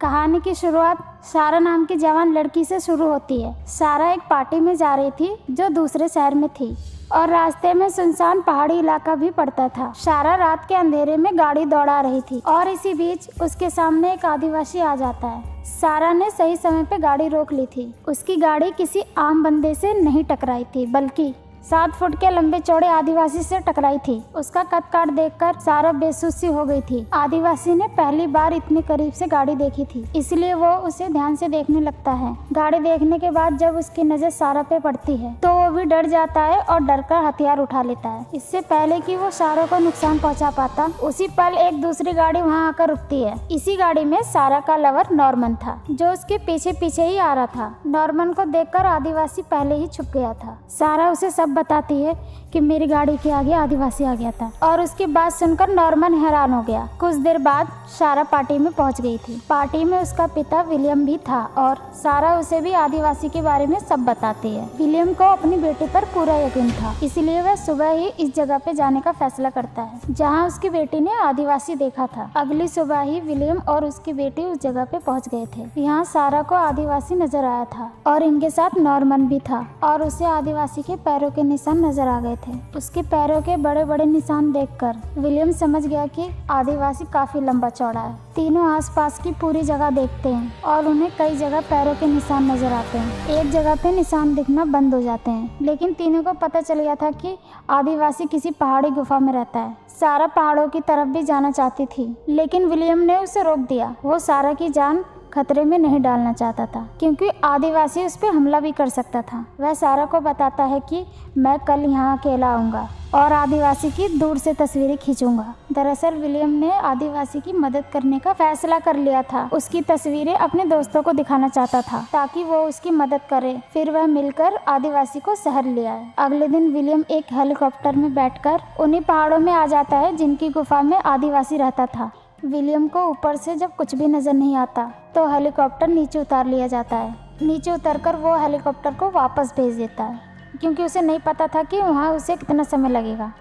कहानी की शुरुआत सारा नाम की जवान लड़की से शुरू होती है। सारा एक पार्टी में जा रही थी जो दूसरे शहर में थी और रास्ते में सुनसान पहाड़ी इलाका भी पड़ता था। सारा रात के अंधेरे में गाड़ी दौड़ा रही थी और इसी बीच उसके सामने एक आदिवासी आ जाता है। सारा ने सही समय पे गाड़ी रोक ली थी। उसकी गाड़ी किसी आम बंदे से नहीं टकराई थी बल्कि 7 फुट के लंबे चौड़े आदिवासी से टकराई थी। उसका कद काठ देखकर सारा बेसुध सी हो गई थी। आदिवासी ने पहली बार इतने करीब से गाड़ी देखी थी, इसलिए वो उसे ध्यान से देखने लगता है। गाड़ी देखने के बाद जब उसकी नजर सारा पे पड़ती है तो वो भी डर जाता है और डर कर हथियार उठा लेता है। इससे पहले कि वो सारा को नुकसान पहुंचा पाता, उसी पल एक दूसरी गाड़ी वहां आकर रुकती है। इसी गाड़ी में सारा का लवर नॉर्मन था, जो उसके पीछे पीछे ही आ रहा था। नॉर्मन को देखकर आदिवासी पहले ही छुप गया था। सारा उसे सब बताती है कि मेरी गाड़ी के आगे आदिवासी आ गया था और उसकी बात सुनकर नॉर्मन हैरान हो गया। कुछ देर बाद सारा पार्टी में पहुंच गई थी। पार्टी में उसका पिता विलियम भी था और सारा उसे भी आदिवासी के बारे में सब बताती है। विलियम को अपनी बेटी पर पूरा यकीन था, इसलिए वह सुबह ही इस जगह पे जाने का फैसला करता है जहाँ उसकी बेटी ने आदिवासी देखा था। अगली सुबह ही विलियम और उसकी बेटी उस जगह पे पहुँच गए थे। यहाँ सारा को आदिवासी नजर आया था और इनके साथ नॉर्मन भी था और उसे आदिवासी के पैरों के निशान नजर आ गए थे। उसके पैरों के बड़े बड़े निशान देखकर विलियम समझ गया कि आदिवासी काफी लंबा चौड़ा है। तीनों आसपास की पूरी जगह देखते हैं और उन्हें कई जगह पैरों के निशान नजर आते हैं। एक जगह पे निशान दिखना बंद हो जाते हैं, लेकिन तीनों को पता चल गया था कि आदिवासी किसी पहाड़ी गुफा में रहता है। सारा पहाड़ों की तरफ भी जाना चाहती थी, लेकिन विलियम ने उसे रोक दिया। वो सारा की जान खतरे में नहीं डालना चाहता था, क्योंकि आदिवासी उस पर हमला भी कर सकता था। वह सारा को बताता है कि मैं कल यहाँ अकेला आऊँगा और आदिवासी की दूर से तस्वीरें खींचूंगा। दरअसल विलियम ने आदिवासी की मदद करने का फैसला कर लिया था। उसकी तस्वीरें अपने दोस्तों को दिखाना चाहता था ताकि वो उसकी मदद करे। फिर वह मिलकर आदिवासी को शहर ले आए। अगले दिन विलियम एक हेलीकॉप्टर में बैठकर उन्हीं पहाड़ों में आ जाता है जिनकी गुफा में आदिवासी रहता था। विलियम को ऊपर से जब कुछ भी नजर नहीं आता तो हेलीकॉप्टर नीचे उतार लिया जाता है। नीचे उतरकर वो हेलीकॉप्टर को वापस भेज देता है, क्योंकि उसे नहीं पता था कि वहाँ उसे कितना समय लगेगा।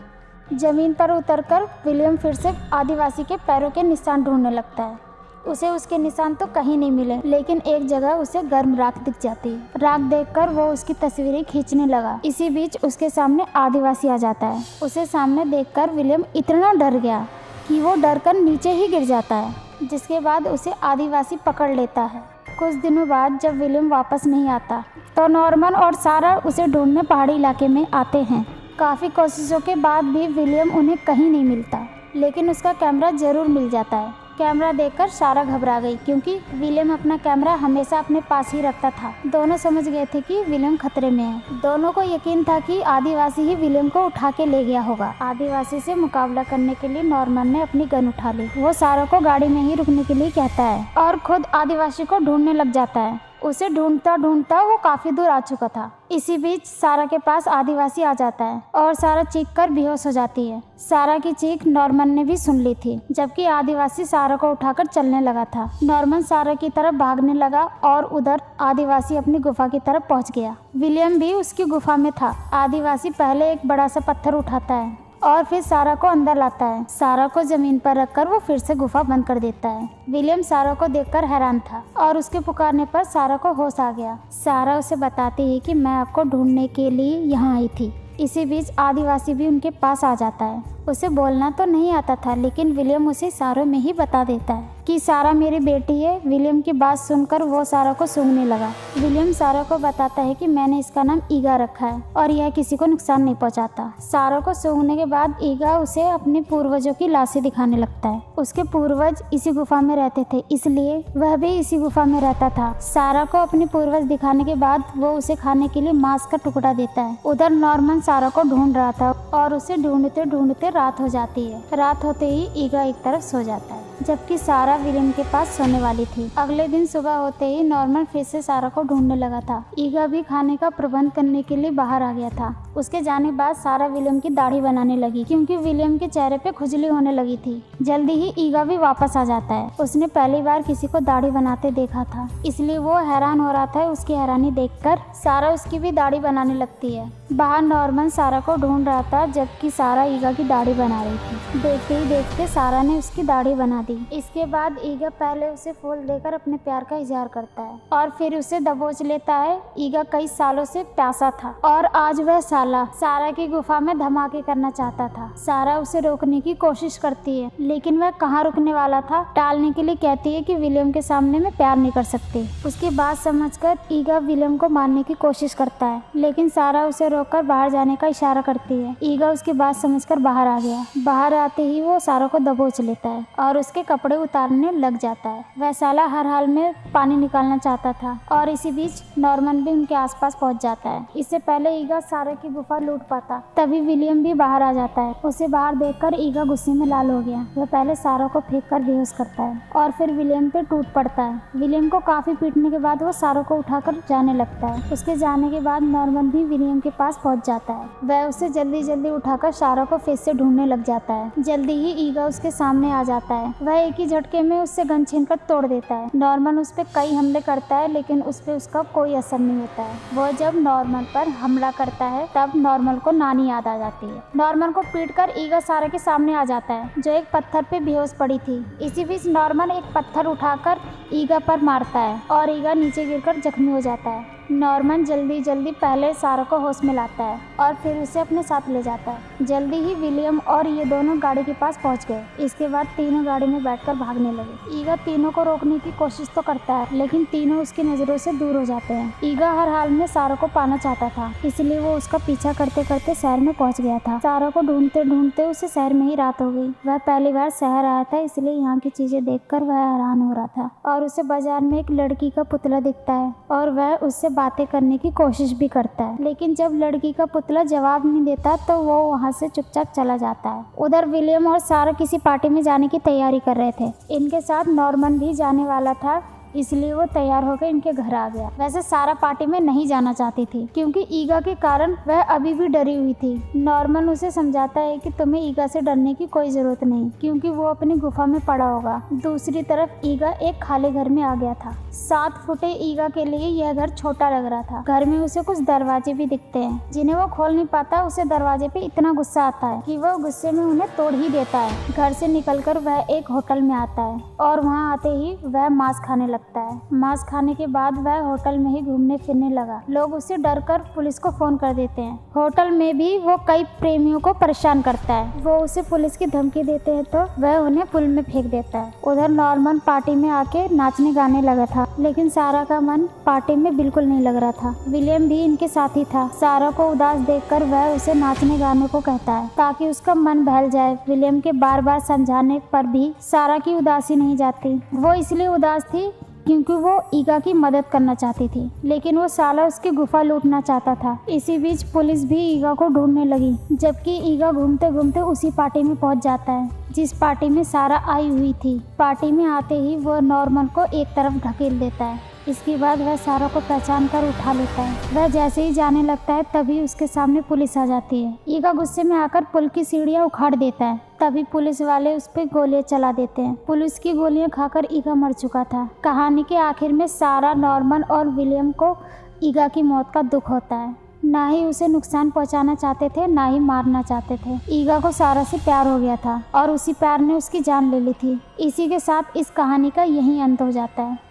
जमीन पर उतरकर विलियम फिर से आदिवासी के पैरों के निशान ढूंढने लगता है। उसे उसके निशान तो कहीं नहीं मिले, लेकिन एक जगह उसे गर्म राख दिख जाती है। राख देखकर वो उसकी तस्वीरें खींचने लगा। इसी बीच उसके सामने आदिवासी आ जाता है। उसे सामने देखकर विलियम इतना डर गया कि वो डरकर नीचे ही गिर जाता है, जिसके बाद उसे आदिवासी पकड़ लेता है। कुछ दिनों बाद जब विलियम वापस नहीं आता तो नॉर्मन और सारा उसे ढूंढने पहाड़ी इलाके में आते हैं। काफ़ी कोशिशों के बाद भी विलियम उन्हें कहीं नहीं मिलता, लेकिन उसका कैमरा ज़रूर मिल जाता है। कैमरा देखकर सारा घबरा गई, क्योंकि विलियम अपना कैमरा हमेशा अपने पास ही रखता था। दोनों समझ गए थे कि विलियम खतरे में है। दोनों को यकीन था कि आदिवासी ही विलियम को उठा के ले गया होगा। आदिवासी से मुकाबला करने के लिए नॉर्मन ने अपनी गन उठा ली। वो सारा को गाड़ी में ही रुकने के लिए कहता है और खुद आदिवासी को ढूंढने लग जाता है। उसे ढूंढता ढूंढता वो काफी दूर आ चुका था। इसी बीच सारा के पास आदिवासी आ जाता है और सारा चीख कर बेहोश हो जाती है। सारा की चीख नॉर्मन ने भी सुन ली थी, जबकि आदिवासी सारा को उठाकर चलने लगा था। नॉर्मन सारा की तरफ भागने लगा और उधर आदिवासी अपनी गुफा की तरफ पहुंच गया। विलियम भी उसकी गुफा में था। आदिवासी पहले एक बड़ा सा पत्थर उठाता है और फिर सारा को अंदर लाता है। सारा को जमीन पर रखकर वो फिर से गुफा बंद कर देता है। विलियम सारा को देखकर हैरान था और उसके पुकारने पर सारा को होश आ गया। सारा उसे बताती है कि मैं आपको ढूंढने के लिए यहाँ आई थी। इसी बीच आदिवासी भी उनके पास आ जाता है। उसे बोलना तो नहीं आता था, लेकिन विलियम उसे इशारों में ही बता देता है कि सारा मेरी बेटी है। विलियम की बात सुनकर वो सारा को सूंघने लगा। विलियम सारा को बताता है कि मैंने इसका नाम ईगा रखा है और यह किसी को नुकसान नहीं पहुंचाता। सारा को सूंघने के बाद ईगा उसे अपने पूर्वजों की लाशें दिखाने लगता है। उसके पूर्वज इसी गुफा में रहते थे, इसलिए वह भी इसी गुफा में रहता था। सारा को अपने पूर्वज दिखाने के बाद वो उसे खाने के लिए मांस का टुकड़ा देता है। उधर नॉर्मन सारा को ढूंढ रहा था और उसे ढूंढते ढूंढते रात हो जाती है। रात होते ही ईगा एक तरफ सो जाता है, जबकि सारा विलियम के पास सोने वाली थी। अगले दिन सुबह होते ही नॉर्मन फिर से सारा को ढूंढने लगा था। ईगा भी खाने का प्रबंध करने के लिए बाहर आ गया था। उसके जाने बाद सारा विलियम की दाढ़ी बनाने लगी, क्योंकि विलियम के चेहरे पे खुजली होने लगी थी। जल्दी ही ईगा भी वापस आ जाता है। उसने पहली बार किसी को दाढ़ी बनाते देखा था, इसलिए वो हैरान हो रहा था। उसकी हैरानी देखकर सारा उसकी भी दाढ़ी बनाने लगती है। बाहर नॉर्मन सारा को ढूंढ रहा था, जबकि सारा ईगा की दाढ़ी बना रही थी। देखते ही देखते सारा ने उसकी दाढ़ी बना दी। दी। इसके बाद ईगा पहले उसे फूल देकर अपने प्यार का इजहार करता है और फिर उसे दबोच लेता है। ईगा कई सालों से प्यासा था और आज वह साला सारा की गुफा में धमाके करना चाहता था। सारा उसे रोकने की कोशिश करती है लेकिन वह कहाँ रुकने वाला था। टालने के लिए कहती है कि विलियम के सामने मैं प्यार नहीं कर सकती। उसकी बात समझकर ईगा विलियम को मारने की कोशिश करता है लेकिन सारा उसे रोककर बाहर जाने का इशारा करती है। ईगा उसकी बात समझकर बाहर आ गया। बाहर आते ही वो सारा को दबोच लेता है और उसके कपड़े उतारने लग जाता है। वह साला हर हाल में पानी निकालना चाहता था और इसी बीच नॉर्मन भी उनके आसपास पहुंच जाता है। इससे पहले ईगा सारा की गुफा लूट पाता तभी विलियम भी बाहर आ जाता है। उसे बाहर देखकर ईगा गुस्से में लाल हो गया। वह पहले सारा को फेंक कर बेहोश करता है और फिर विलियम पे टूट पड़ता है। विलियम को काफी पीटने के बाद वो सारा को उठाकर जाने लगता है। उसके जाने के बाद नॉर्मन भी विलियम के पास पहुंच जाता है। वह उसे जल्दी जल्दी उठाकर सारा को फिर से ढूंढने लग जाता है। जल्दी ही ईगा उसके सामने आ जाता है। वह एक ही झटके में उससे गन छीनकर तोड़ देता है। नॉर्मन उस पर कई हमले करता है लेकिन उस पर उसका कोई असर नहीं होता है। वो जब नॉर्मन पर हमला करता है तब नॉर्मन को नानी याद आ जाती है। नॉर्मन को पीटकर ईगा सारा के सामने आ जाता है जो एक पत्थर पे बेहोश पड़ी थी। इसी बीच नॉर्मन एक पत्थर उठाकर ईगा पर मारता है और ईगा नीचे गिरकर जख्मी हो जाता है। नॉर्मन जल्दी जल्दी पहले सारा को होश में लाता है और फिर उसे अपने साथ ले जाता है। जल्दी ही विलियम और ये दोनों गाड़ी के पास पहुंच गए। इसके बाद तीनों गाड़ी में बैठकर भागने लगे। ईगा तीनों को रोकने की कोशिश तो करता है लेकिन तीनों उसकी नजरों से दूर हो जाते हैं। ईगा हर हाल में सारा को पाना चाहता था इसलिए वो उसका पीछा करते करते शहर में पहुँच गया था। सारा को ढूंढते ढूंढते उसे शहर में ही रात हो गई। वह पहली बार शहर आया था इसलिए यहाँ की चीजें देखकर वह हैरान हो रहा था और उसे बाजार में एक लड़की का पुतला दिखता है और वह उससे बातें करने की कोशिश भी करता है लेकिन जब लड़की का पुतला जवाब नहीं देता तो वो वहाँ से चुपचाप चला जाता है। उधर विलियम और सारा किसी पार्टी में जाने की तैयारी कर रहे थे। इनके साथ नॉर्मन भी जाने वाला था इसलिए वो तैयार होकर इनके घर आ गया। वैसे सारा पार्टी में नहीं जाना चाहती थी क्योंकि ईगा के कारण वह अभी भी डरी हुई थी। नॉर्मन उसे समझाता है कि तुम्हें ईगा से डरने की कोई जरूरत नहीं क्योंकि वो अपनी गुफा में पड़ा होगा। दूसरी तरफ ईगा एक खाली घर में आ गया था। 7 फुटे ईगा के लिए यह घर छोटा लग रहा था। घर में उसे कुछ दरवाजे भी दिखते हैं जिन्हें वो खोल नहीं पाता। उसे दरवाजे पे इतना गुस्सा आता है कि वो गुस्से में उन्हें तोड़ ही देता है। घर से निकलकर वह एक होटल में आता है और वहाँ आते ही वह मांस खाने लगता है। मांस खाने के बाद वह होटल में ही घूमने फिरने लगा। लोग उसे डर कर पुलिस को फोन कर देते हैं। होटल में भी वो कई प्रेमियों को परेशान करता है। वो उसे पुलिस की धमकी देते हैं तो वह उन्हें पुल में फेंक देता है। उधर नॉर्मन पार्टी में आके नाचने गाने लगा था लेकिन सारा का मन पार्टी में बिल्कुल नहीं लग रहा था। विलियम भी इनके साथ ही था। सारा को उदास देखकर वह उसे नाचने गाने को कहता है ताकि उसका मन बहल जाए। विलियम के बार बार समझाने पर भी सारा की उदासी नहीं जाती। वो इसलिए उदास थी क्योंकि वो ईगा की मदद करना चाहती थी लेकिन वो साला उसकी गुफा लूटना चाहता था। इसी बीच पुलिस भी ईगा को ढूंढने लगी जबकि ईगा घूमते घूमते उसी पार्टी में पहुंच जाता है जिस पार्टी में सारा आई हुई थी। पार्टी में आते ही वो नॉर्मन को एक तरफ धकेल देता है। इसके बाद वह सारा को पहचान कर उठा लेता है। वह जैसे ही जाने लगता है तभी उसके सामने पुलिस आ जाती है। ईगा गुस्से में आकर पुल की सीढ़ियां उखाड़ देता है। तभी पुलिस वाले उस पर गोलियां चला देते हैं। पुलिस की गोलियां खाकर ईगा मर चुका था। कहानी के आखिर में सारा, नॉर्मन और विलियम को ईगा की मौत का दुख होता है। ना ही उसे नुकसान पहुंचाना चाहते थे ना ही मारना चाहते थे। ईगा को सारा से प्यार हो गया था और उसी प्यार ने उसकी जान ले ली थी। इसी के साथ इस कहानी का यही अंत हो जाता है।